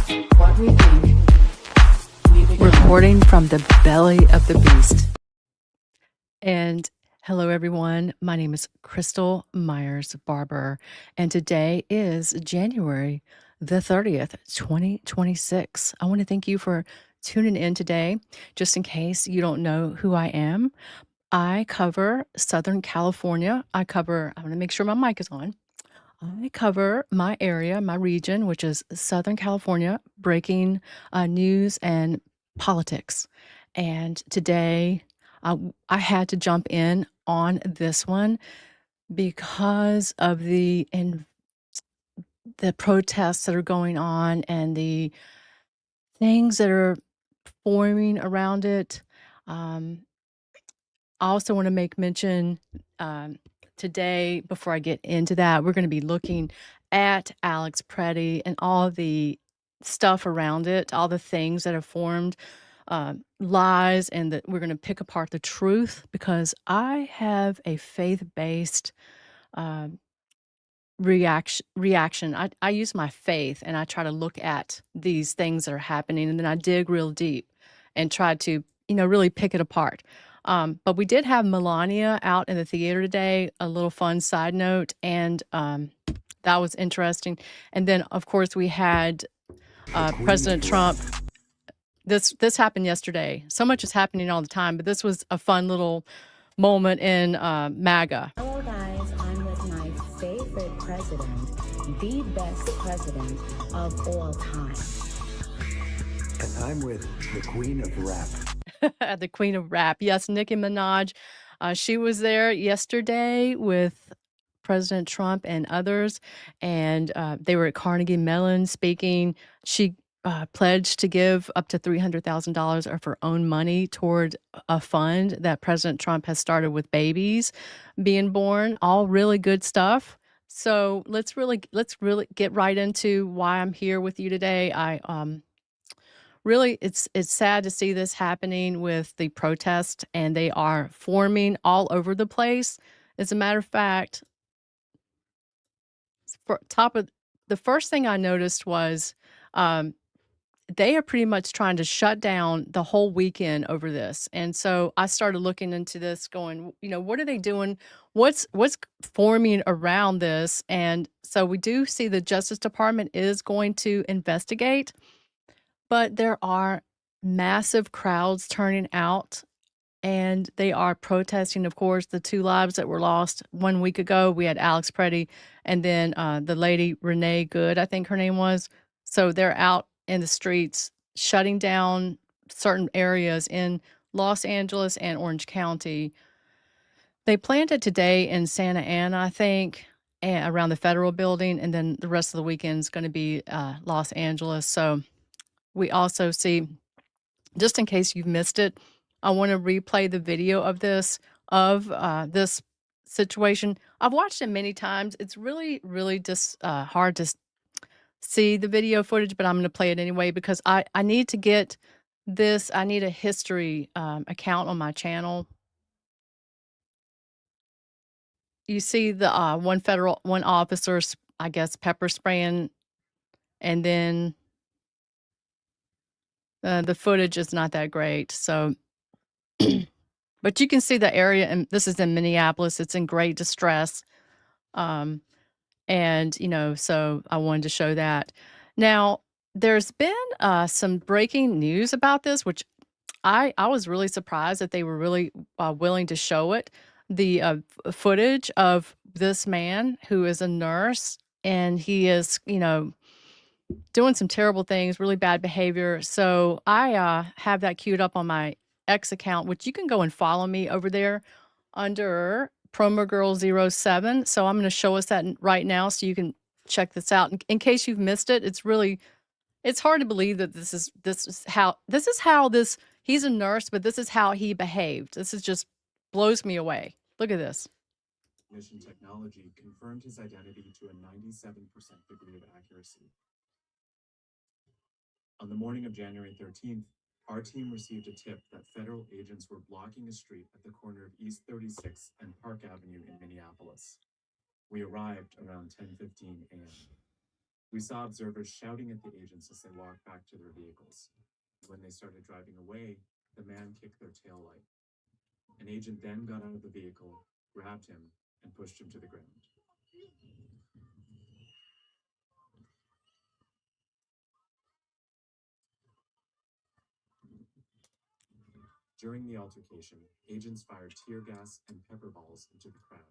What we think, we become. Recording from the belly of the beast. And hello, everyone. My name is Crystal Myers-Barber, and today is January the 30th, 2026. I want to thank you for tuning in today. Just in case you don't know who I am, I cover Southern California. I'm going to make sure my mic is on. I cover my area, my region, which is Southern California, breaking news and politics. And today, I had to jump in on this one because of the protests that are going on and the things that are forming around it. I also want to make mention today, before I get into that, we're going to be looking at Alex Pretti and all the stuff around it, all the things that have formed lies, and that we're going to pick apart the truth, because I have a faith-based uh, reaction. I use my faith and I try to look at these things that are happening, and then I dig real deep and try to, really pick it apart. But we did have Melania out in the theater today, a little fun side note, and that was interesting. And then, of course, we had President Trump. This happened yesterday. So much is happening all the time, but this was a fun little moment in MAGA. Hello guys, I'm with my favorite president, the best president of all time. And I'm with the Queen of Rap. The Queen of Rap. Yes, Nicki Minaj. She was there yesterday with President Trump and others, and they were at Carnegie Mellon speaking. She pledged to give up to $300,000 of her own money toward a fund that President Trump has started with babies being born. All really good stuff. So let's really get right into why I'm here with you today. Really, it's sad to see this happening with the protest, and they are forming all over the place. As a matter of fact, the first thing I noticed was um, they are pretty much trying to shut down the whole weekend over this. And so I started looking into this, going, what are they doing? What's forming around this? And so we do see the Justice Department is going to investigate. But there are massive crowds turning out, and they are protesting, of course, the 2 lives that were lost 1 week ago. We had Alex Pretti and then the lady Renee Good, I think her name was. So they're out in the streets shutting down certain areas in Los Angeles and Orange County. They planned it today in Santa Ana, I think, around the federal building, and then the rest of the weekend is going to be Los Angeles. So we also see, just in case you've missed it, I want to replay the video of this situation. I've watched it many times. It's really, really just hard to see the video footage, but I'm going to play it anyway because I need to get this. I need a history account on my channel. You see the one officer, I guess, pepper spraying, and then the footage is not that great. So, but you can see the area, and this is in Minneapolis. It's in great distress. And, so I wanted to show that. Now, there's been some breaking news about this, which I was really surprised that they were really willing to show it. The footage of this man who is a nurse, and he is, doing some terrible things, really bad behavior. So I have that queued up on my X account, which you can go and follow me over there under PromoGirl07. So I'm going to show us that right now so you can check this out. In case you've missed it, it's hard to believe that this is how he's a nurse, but this is how he behaved. This is just blows me away. Look at this. Mission technology confirmed his identity to a 97% degree of accuracy. On the morning of January 13th, our team received a tip that federal agents were blocking a street at the corner of East 36th and Park Avenue in Minneapolis. We arrived around 10:15 a.m. We saw observers shouting at the agents as they walked back to their vehicles. When they started driving away, the man kicked their taillight. An agent then got out of the vehicle, grabbed him, and pushed him to the ground. During the altercation, agents fired tear gas and pepper balls into the crowd.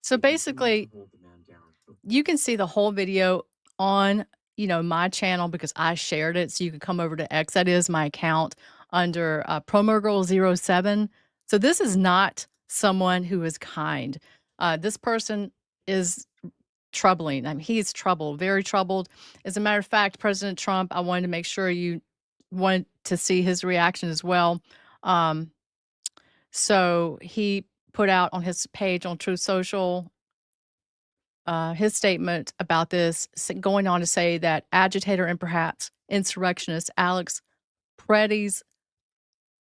So They continued basically, to hold the man down. you can see the whole video on, my channel because I shared it. So you can come over to X. That is my account under PromoGirl07. So this is not someone who is kind. This person is troubling. I mean, he's troubled, very troubled. As a matter of fact, President Trump, I wanted to make sure you wanted to see his reaction as well. So he put out on his page on Truth Social his statement about this, going on to say that agitator and perhaps insurrectionist Alex Pretti's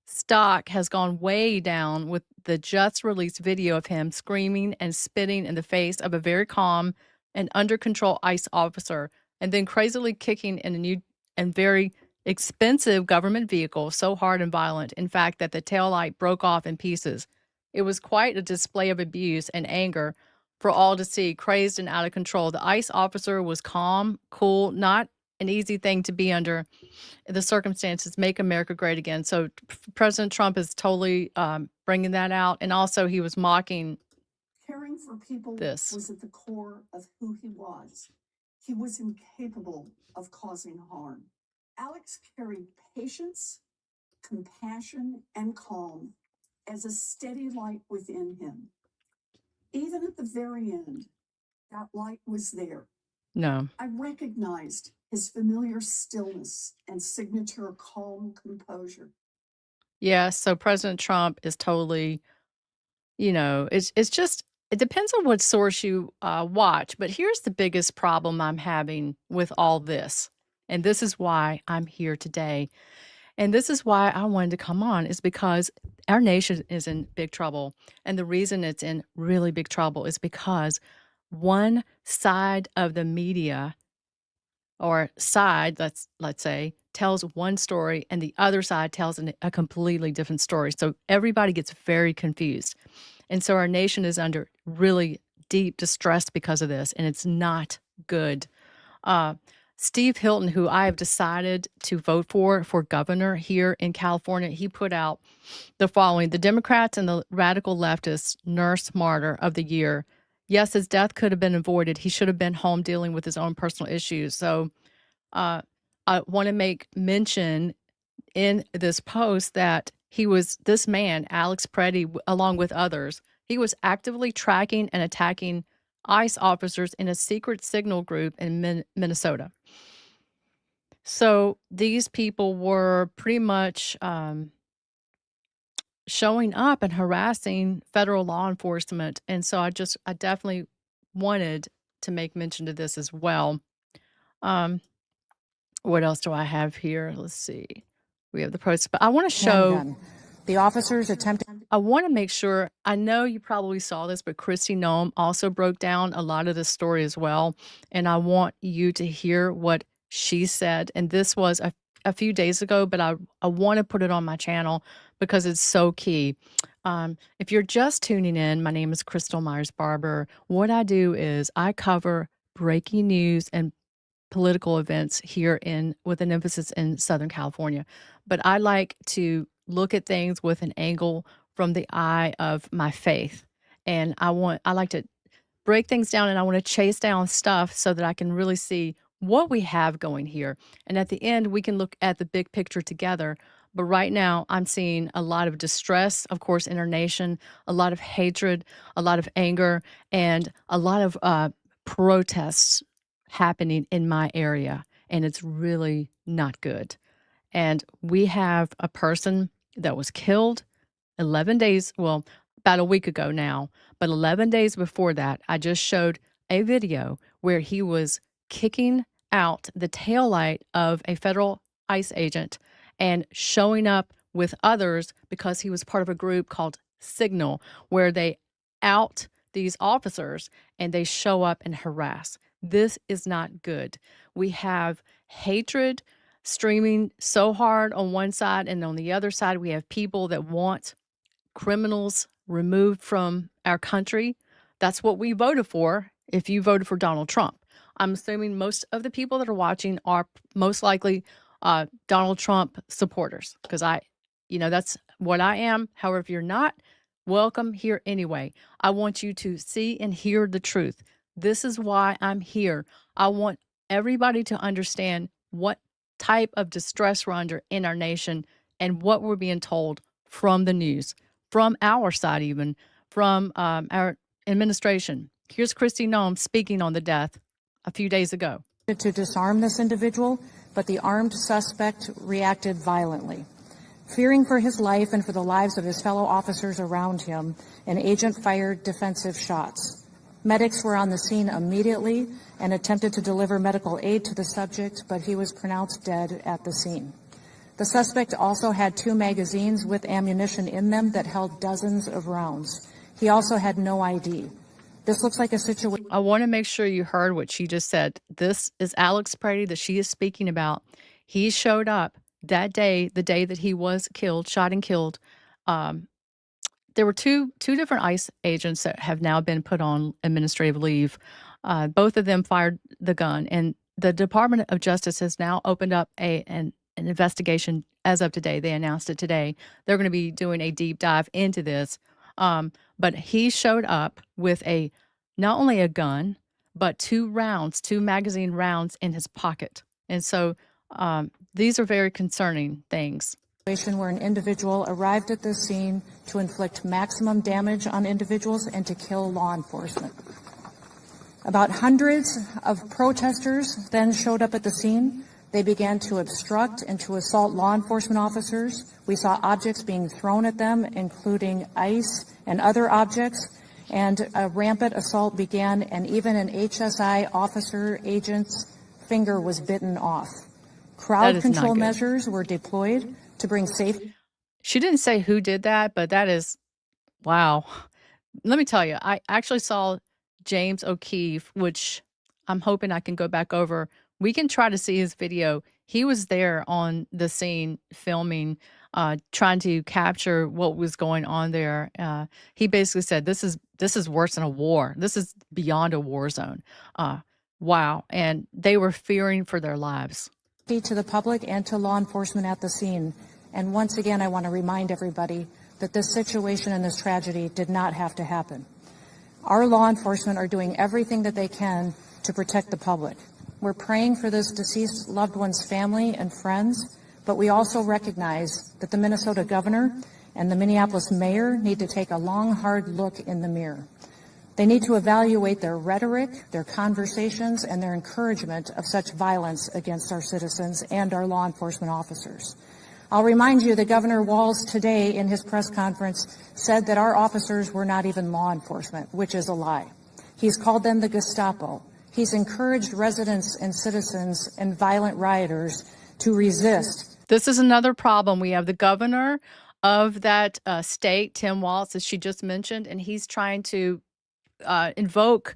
stock has gone way down with the just released video of him screaming and spitting in the face of a very calm and under control ICE officer, and then crazily kicking in a new and very expensive government vehicle so hard and violent, in fact, that the taillight broke off in pieces. It was quite a display of abuse and anger for all to see, crazed and out of control. The ICE officer was calm, cool, not an easy thing to be under the circumstances. Make America great again. So President Trump is totally bringing that out. And also he was mocking Caring for people this. was at the core of who he was. He was incapable of causing harm. Alex carried patience, compassion, and calm as a steady light within him. Even at the very end, that light was there. No. I recognized his familiar stillness and signature calm composure. Yeah. So President Trump is totally, it's just, it depends on what source you watch. But here's the biggest problem I'm having with all this. And this is why I'm here today. And this is why I wanted to come on, is because our nation is in big trouble. And the reason it's in really big trouble is because one side of the media or side, let's say, tells one story and the other side tells a completely different story. So everybody gets very confused. And so our nation is under really deep distress because of this, and it's not good. Steve Hilton, who I have decided to vote for governor here in California, he put out the following: the Democrats and the radical leftists nurse martyr of the year. Yes, his death could have been avoided. He should have been home dealing with his own personal issues. So I want to make mention in this post that this man, Alex Pretti, along with others, he was actively tracking and attacking ICE officers in a secret signal group in Minnesota. So these people were pretty much showing up and harassing federal law enforcement. And so I definitely wanted to make mention to this as well. What else do I have here? Let's see. We have the post, but I want to show the officers attempted. I want to make sure, I know you probably saw this, but Kristi Noem also broke down a lot of this story as well. And I want you to hear what she said. And this was a few days ago, but I want to put it on my channel because it's so key. If you're just tuning in, my name is Crystal Myers-Barber. What I do is I cover breaking news and political events here with an emphasis in Southern California. But I like to look at things with an angle from the eye of my faith. And I like to break things down, and I want to chase down stuff so that I can really see what we have going here. And at the end, we can look at the big picture together. But right now, I'm seeing a lot of distress, of course, in our nation, a lot of hatred, a lot of anger, and a lot of protests happening in my area. And it's really not good. And we have a person that was killed 11 days, well, about a week ago now, but 11 days before that, I just showed a video where he was kicking out the taillight of a federal ICE agent and showing up with others because he was part of a group called Signal, where they out these officers and they show up and harass. This is not good. We have hatred streaming so hard on one side, and on the other side, we have people that want criminals removed from our country. That's what we voted for if you voted for Donald Trump. I'm assuming most of the people that are watching are most likely Donald Trump supporters because that's what I am. However, if you're not, welcome here anyway. I want you to see and hear the truth. This is why I'm here. I want everybody to understand what type of distress we're under in our nation and what we're being told from the news, from our side, even from our administration. Here's Kristi Noem speaking on the death a few days ago. To disarm this individual, but the armed suspect reacted violently. Fearing for his life and for the lives of his fellow officers around him, an agent fired defensive shots. Medics were on the scene immediately and attempted to deliver medical aid to the subject, but he was pronounced dead at the scene. The suspect also had 2 magazines with ammunition in them that held dozens of rounds. He also had no ID. This looks like a situation. I want to make sure you heard what she just said. This is Alex Pretti that she is speaking about. He showed up that day, the day that he was killed, shot and killed. There were two different ICE agents that have now been put on administrative leave. Both of them fired the gun, and the Department of Justice has now opened up an investigation as of today. They announced it today. They're going to be doing a deep dive into this. But he showed up with not only a gun, but 2 magazine rounds in his pocket. And so these are very concerning things. Where an individual arrived at the scene to inflict maximum damage on individuals and to kill law enforcement. About hundreds of protesters then showed up at the scene. They began to obstruct and to assault law enforcement officers. We saw objects being thrown at them, including ice and other objects, and a rampant assault began, and even an HSI officer agent's finger was bitten off. Crowd control measures were deployed to bring safety. She didn't say who did that, but that is, wow. Let me tell you, I actually saw James O'Keefe, which I'm hoping I can go back over. We can try to see his video. He was there on the scene filming, trying to capture what was going on there. He basically said, this is worse than a war. This is beyond a war zone. Wow. And they were fearing for their lives. To the public and to law enforcement at the scene. And once again, I want to remind everybody that this situation and this tragedy did not have to happen. Our law enforcement are doing everything that they can to protect the public. We're praying for this deceased loved one's family and friends, but we also recognize that the Minnesota governor and the Minneapolis mayor need to take a long, hard look in the mirror. They need to evaluate their rhetoric, their conversations, and their encouragement of such violence against our citizens and our law enforcement officers. I'll remind you that Governor Walz today in his press conference said that our officers were not even law enforcement, which is a lie. He's called them the Gestapo. He's encouraged residents and citizens and violent rioters to resist. This is another problem. We have the governor of that state, Tim Walz, as she just mentioned, and he's trying to invoke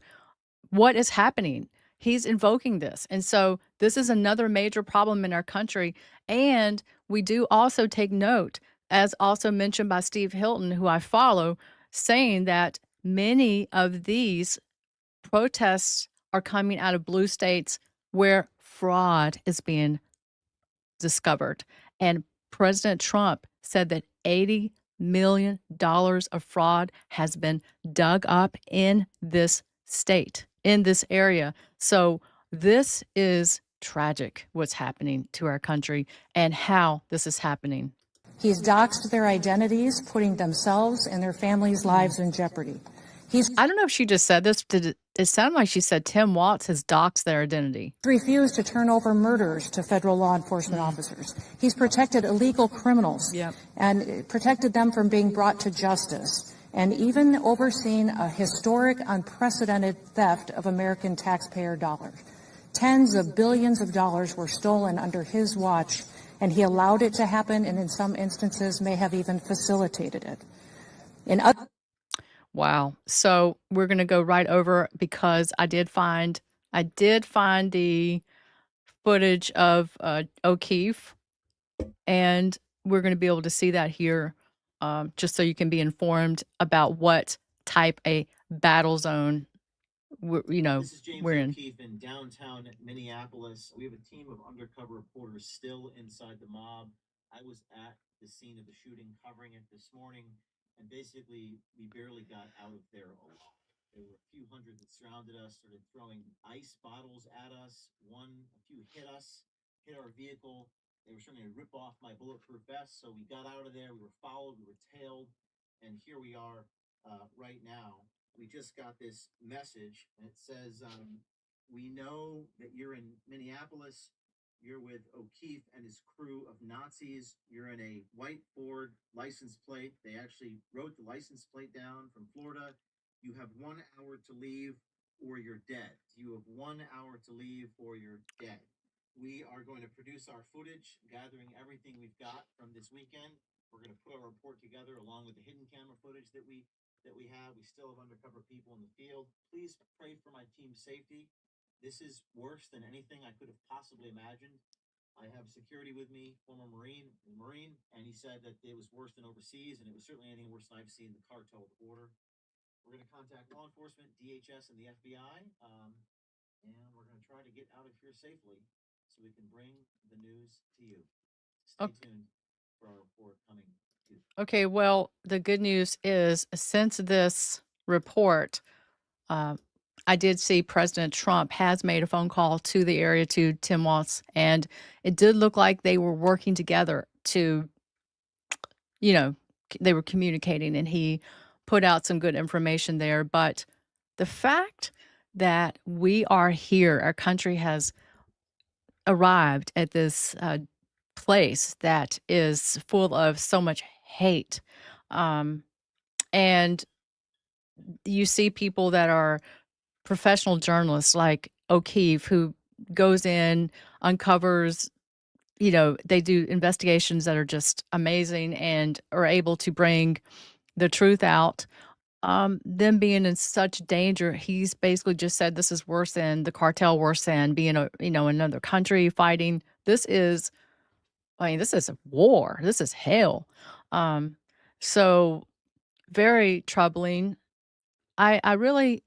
what is happening. He's invoking this. And so this is another major problem in our country. And we do also take note, as also mentioned by Steve Hilton, who I follow, saying that many of these protests are coming out of blue states where fraud is being discovered. And President Trump said that $80 million of fraud has been dug up in this state, in this area. So this is tragic, what's happening to our country and how this is happening. He's doxed their identities, putting themselves and their families' lives in jeopardy. I don't know if she just said this. Did it sound like she said Tim Walz has doxed their identity? Refused to turn over murders to federal law enforcement officers. He's protected illegal criminals and protected them from being brought to justice, and even overseen a historic, unprecedented theft of American taxpayer dollars. Tens of billions of dollars were stolen under his watch, and he allowed it to happen, and in some instances may have even facilitated it. In other Wow. So we're going to go right over because I did find I did find the footage of O'Keefe, and we're going to be able to see that here, just so you can be informed about what type a battle zone This is James we're in. O'Keefe in downtown Minneapolis. We have a team of undercover reporters still inside the mob. I was at the scene of the shooting, covering it this morning, and basically we barely got out of there alive. There were a few hundred that surrounded us, started throwing ice bottles at us. A few hit us, hit our vehicle. They were trying to rip off my bulletproof vest, so we got out of there. We were followed, we were tailed, and here we are right now. We just got this message, and it says, "We know that you're in Minneapolis. You're with O'Keefe and his crew of Nazis. You're in a white Ford license plate. They actually wrote the license plate down from Florida. You have 1 hour to leave, or you're dead. You have 1 hour to leave, or you're dead." We are going to produce our footage, gathering everything we've got from this weekend. We're going to put our report together along with the hidden camera footage that we have. We still have undercover people in the field. Please pray for my team's safety. This is worse than anything I could have possibly imagined. I have security with me, former Marine, and he said that it was worse than overseas, and it was certainly anything worse than I've seen the cartel at the border. We're going to contact law enforcement, DHS, and the FBI, and we're going to try to get out of here safely so we can bring the news to you. Stay tuned for our report coming Tuesday. Okay, well, the good news is since this report, I did see President Trump has made a phone call to the area to Tim Walz, and it did look like they were working together to, they were communicating, and he put out some good information there. But the fact that we are here, our country has arrived at this place that is full of so much hate. And you see people that are professional journalists like O'Keefe, who goes in, uncovers, they do investigations that are just amazing and are able to bring the truth out. Them being in such danger, he's basically just said this is worse than the cartel, worse than being another country fighting. This is a war. This is hell. So very troubling. I really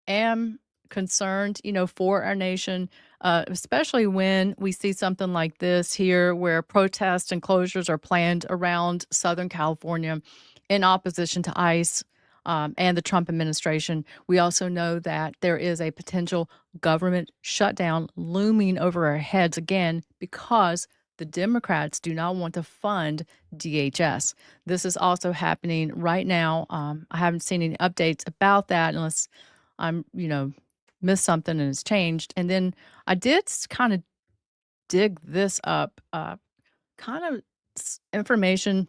am concerned, for our nation, especially when we see something like this here, where protests and closures are planned around Southern California in opposition to ICE and the Trump administration. We also know that there is a potential government shutdown looming over our heads again because the Democrats do not want to fund DHS. This is also happening right now. I haven't seen any updates about that unless I'm, missed something and it's changed. And then I did kind of dig this up, kind of information,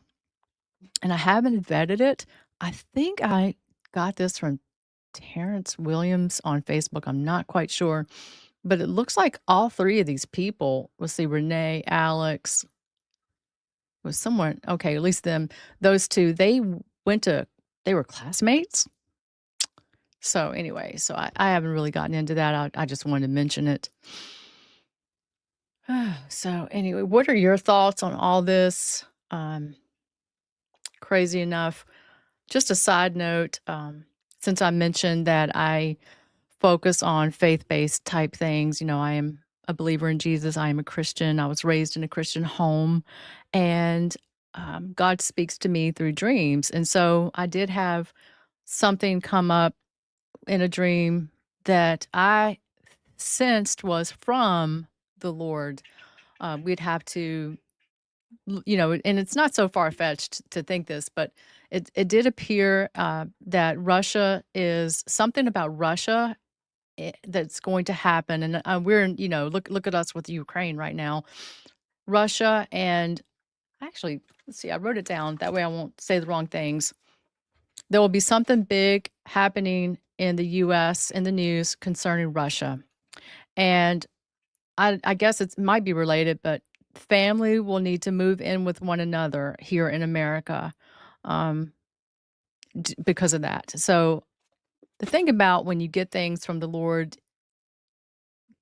and I haven't vetted it. I think I got this from Terrence Williams on Facebook. I'm not quite sure, but it looks like all three of these people, let's see, Renee, Alex, was someone, okay, at least those two, they were classmates. So anyway, I haven't really gotten into that. I just wanted to mention it. So anyway, what are your thoughts on all this? Crazy enough. Just a side note, since I mentioned that I focus on faith-based type things, I am a believer in Jesus. I am a Christian. I was raised in a Christian home, and God speaks to me through dreams. And so I did have something come up in a dream that I sensed was from the Lord. We'd have to, and it's not so far-fetched to think this, but it did appear that Russia is something about Russia that's going to happen. And we're in, look at us with Ukraine right now. Russia and actually, let's see, I wrote it down. That way I won't say the wrong things. There will be something big happening in the U.S. in the news concerning Russia. And I guess it might be related, but family will need to move in with one another here in America because of that. So the thing about when you get things from the Lord,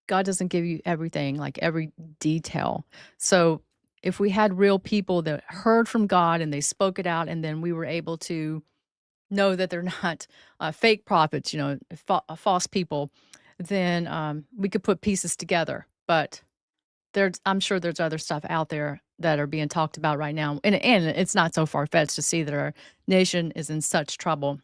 God doesn't give you everything, like every detail. So if we had real people that heard from God and they spoke it out, and then we were able to know that they're not fake prophets, false people, then we could put pieces together. But I'm sure there's other stuff out there that are being talked about right now, and it's not so far fetched to see that our nation is in such trouble.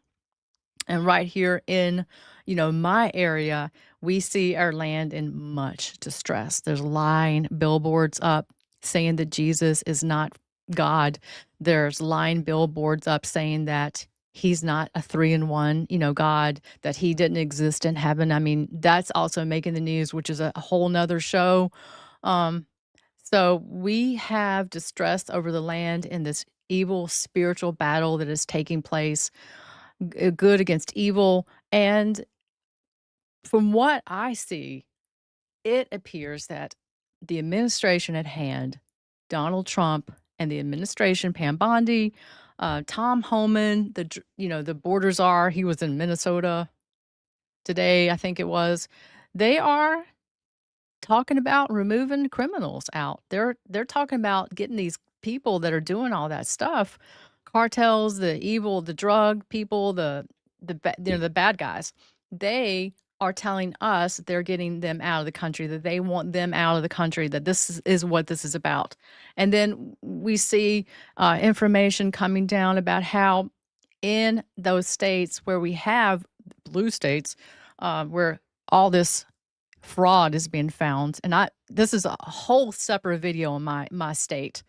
And right here in, my area, we see our land in much distress. There's lying billboards up saying that Jesus is not God. There's lying billboards up saying that he's not a 3-in-1, God, that he didn't exist in heaven. I mean, that's also making the news, which is a whole nother show. Um, so we have distress over the land in this evil spiritual battle that is taking place, good against evil. And from what I see, it appears that the administration at hand, Donald Trump and the administration, Pam Bondi, Tom Homan, the border czar, he was in Minnesota today, I think it was. They are talking about removing criminals out. They're talking about getting these people that are doing all that stuff, cartels, the evil, the drug people, the bad guys. They are telling us they're getting them out of the country, that they want them out of the country, that this is what this is about. And then we see information coming down about how in those states where we have blue states, where all this fraud is being found, and this is a whole separate video on my state.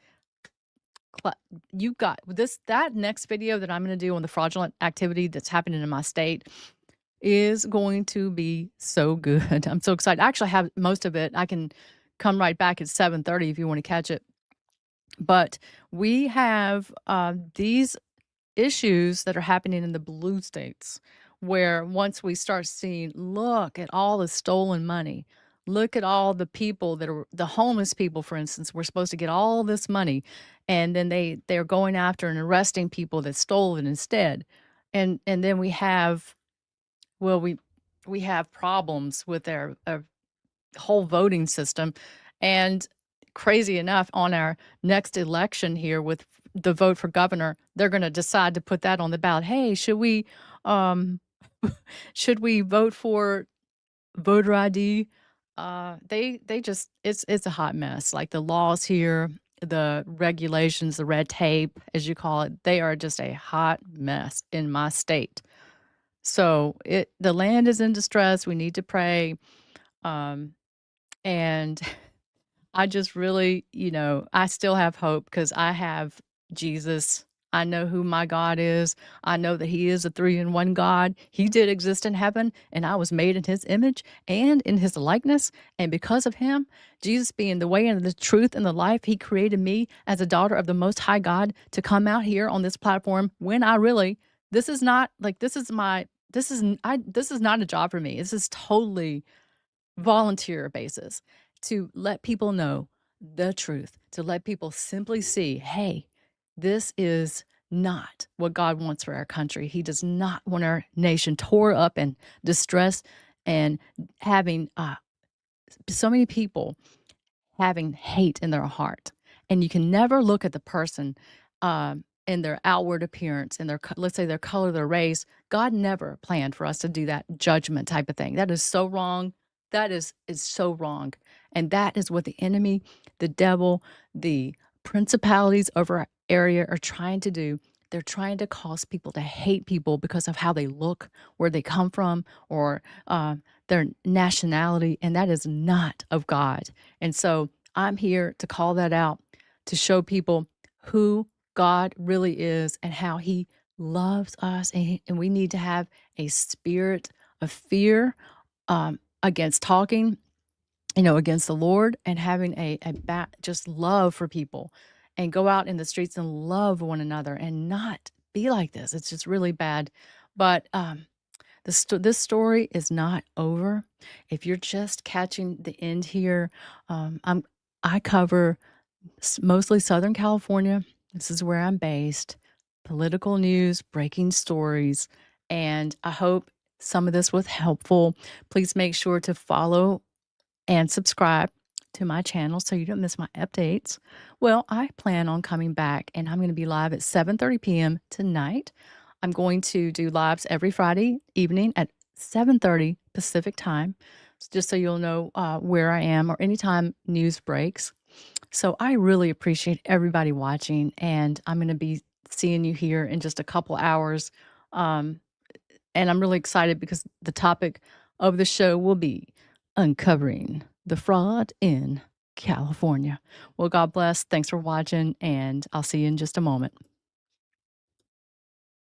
You got that next video that I'm going to do on the fraudulent activity that's happening in my state is going to be so good. I'm so excited. I actually have most of it. I can come right back at 7:30 if you want to catch it. But we have these issues that are happening in the blue states, where once we start seeing, look at all the stolen money, look at all the people that are the homeless people, for instance, we're supposed to get all this money, and then they're going after and arresting people that stole it instead. And then we have, well, we have problems with our whole voting system. And crazy enough, on our next election here with the vote for governor, they're going to decide to put that on the ballot. Hey, should we um should we vote for voter ID? They just, it's a hot mess. Like the laws here, the regulations, the red tape, as you call it, they are just a hot mess in my state. So the land is in distress. We need to pray. And I just really, I still have hope because I have Jesus. I know who my God is. I know that he is a 3-in-1 God. He did exist in heaven, and I was made in his image and in his likeness. And because of him, Jesus being the way and the truth and the life, he created me as a daughter of the Most High God to come out here on this platform when this is not like, this is not a job for me. This is totally volunteer basis, to let people know the truth, to let people simply see, hey, this is not what God wants for our country. He does not want our nation tore up and distressed and having so many people having hate in their heart. And you can never look at the person in their outward appearance, in let's say their color, their race. God never planned for us to do that judgment type of thing. That is so wrong. That is so wrong. And that is what the enemy, the devil, the principalities over our area are trying to do. They're trying to cause people to hate people because of how they look, where they come from, or their nationality. And that is not of God. And so I'm here to call that out, to show people who God really is and how he loves us. And we need to have a spirit of fear against talking, against the Lord, and having just love for people, and go out in the streets and love one another and not be like this. It's just really bad. But this story is not over. If you're just catching the end here, I cover mostly Southern California. This is where I'm based. Political news, breaking stories, and I hope some of this was helpful. Please make sure to follow and subscribe to my channel so you don't miss my updates. Well, I plan on coming back, and I'm going to be live at 7:30 p.m. tonight. I'm going to do lives every Friday evening at 7:30 Pacific time, just so you'll know where I am or anytime news breaks. So I really appreciate everybody watching, and I'm going to be seeing you here in just a couple hours. Um, and I'm really excited because the topic of the show will be uncovering the fraud in California. Well, God bless. Thanks for watching, and I'll see you in just a moment.